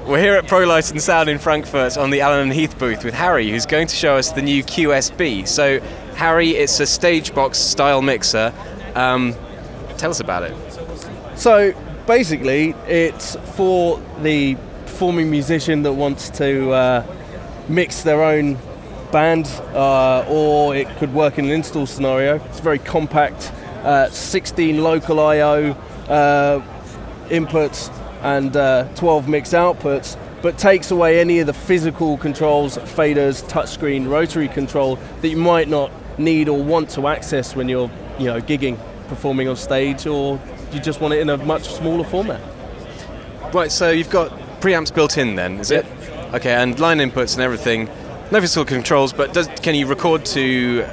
We're here at Prolight and Sound in Frankfurt on the Allen and Heath booth with Harry, who's going to show us the new Qu-SB. So, Harry, it's a stagebox style mixer. Tell us about it. So, basically, it's for the performing musician that wants to mix their own band, or it could work in an install scenario. It's very compact, 16 local I/O inputs and 12 mix outputs, but takes away any of the physical controls, faders, touchscreen, rotary control that you might not need or want to access when you're, gigging, performing on stage, or you just want it in a much smaller format. Right, so you've got preamps built in then, is it? Okay, and line inputs and everything. No physical controls, but can you record to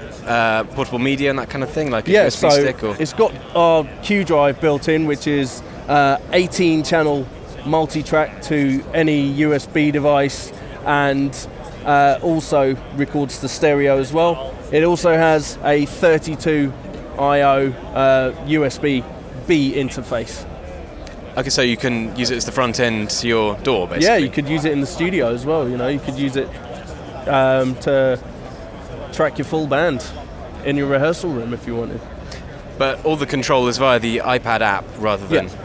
portable media and that kind of thing, like a USB stick? Or? It's got our Q drive built in, which is 18-channel multi-track to any USB device, and also records the stereo as well. It also has a 32 I/O USB-B interface. Okay, so you can use it as the front end to your door, basically? Yeah, you could use it in the studio as well. You could use it to track your full band in your rehearsal room if you wanted. But all the control is via the iPad app rather than... Yeah.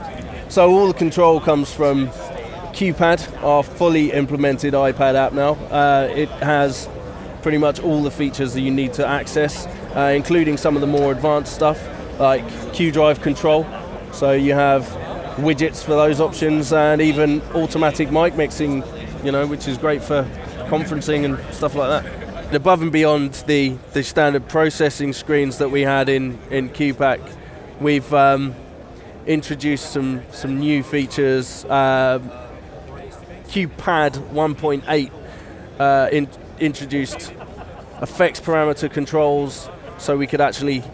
So all the control comes from QPad, our fully implemented iPad app now. It has pretty much all the features that you need to access, including some of the more advanced stuff like Q drive control. So you have widgets for those options, and even automatic mic mixing, which is great for conferencing and stuff like that. Above and beyond the standard processing screens that we had in QPAC, we've introduced some new features. QPad 1.8 introduced effects parameter controls, so we could actually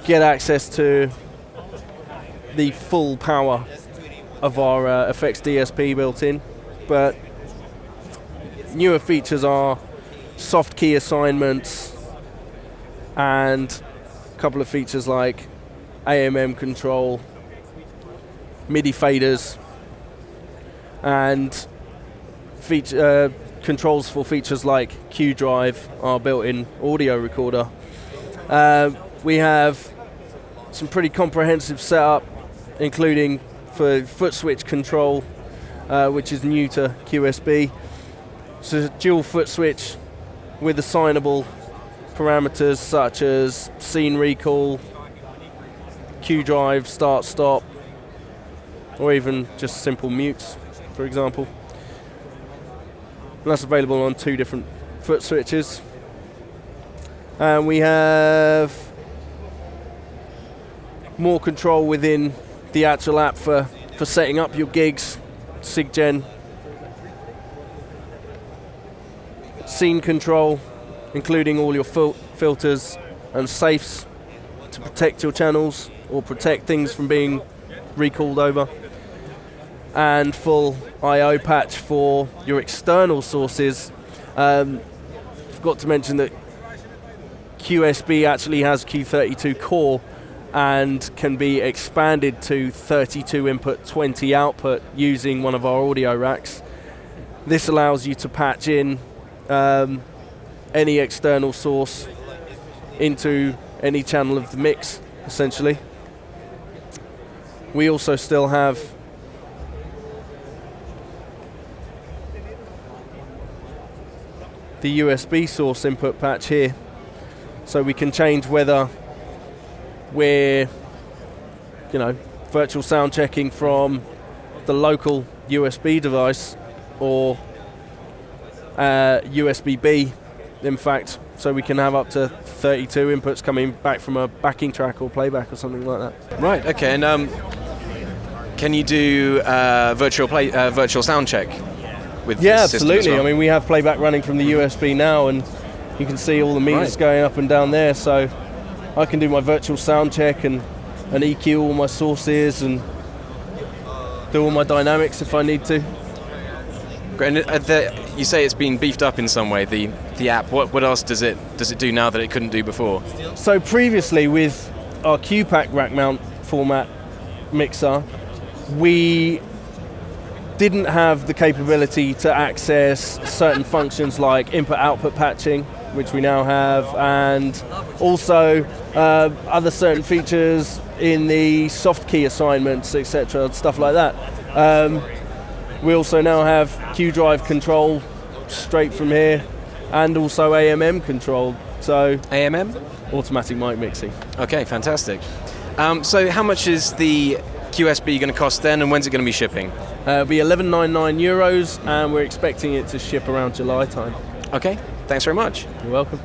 get access to the full power of our effects DSP built in. But newer features are soft key assignments and a couple of features like AMM control, MIDI faders, and controls for features like Q drive, our built-in audio recorder. We have some pretty comprehensive setup, including for foot switch control, which is new to Qu-SB. So it's a dual foot switch with assignable parameters such as scene recall, Q drive, start, stop, or even just simple mutes, for example. And that's available on 2 different foot switches. And we have more control within the actual app for setting up your gigs, SIGGEN. Scene control, including all your filters and safes to protect your channels or protect things from being recalled over. And full I/O patch for your external sources. Forgot to mention that Qu-SB actually has Q32 core and can be expanded to 32 input, 20 output using one of our audio racks. This allows you to patch in any external source into any channel of the mix, essentially. We also still have the USB source input patch here, so we can change whether we're virtual sound checking from the local USB device or USB-B, in fact, so we can have up to 32 inputs coming back from a backing track or playback or something like that. Right, okay, and can you do virtual sound check with this system as absolutely. well? I mean, we have playback running from the USB now, and you can see all the meters going up and down there, so I can do my virtual sound check and EQ all my sources and do all my dynamics if I need to. Great. And you say it's been beefed up in some way, the app. What else does it do now that it couldn't do before? So previously with our QPAC rack mount format mixer, we didn't have the capability to access certain functions like input-output patching, which we now have, and also other certain features in the soft key assignments, etc., stuff like that. We also now have Q-Drive control straight from here, and also AMM control. So AMM? Automatic mic mixing. Okay, fantastic. So how much is the Qu-SB going to cost then, and when's it going to be shipping? It'll be €11.99, and we're expecting it to ship around July time. Okay, thanks very much. You're welcome.